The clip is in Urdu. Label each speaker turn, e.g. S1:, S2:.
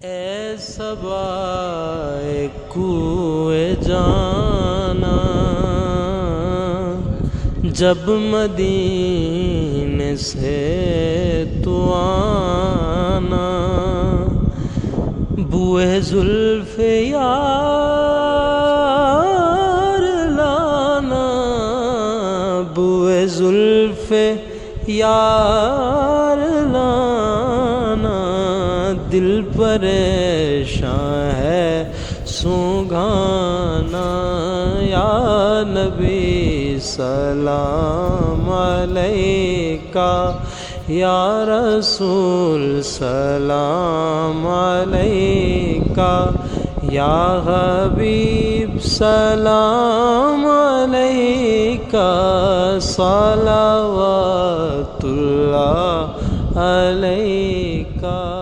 S1: اے صبائے کوئے جانا، جب مدینے سے تو آنا، بوئے زلف یار لانا، بوئے زلف یار لانا، دل پریشاں ہے سوگانا، یا نبی سلام علیکہ، یا رسول سلام علیکہ، یا حبیب سلام علیکہ، صلوات اللہ علیکہ۔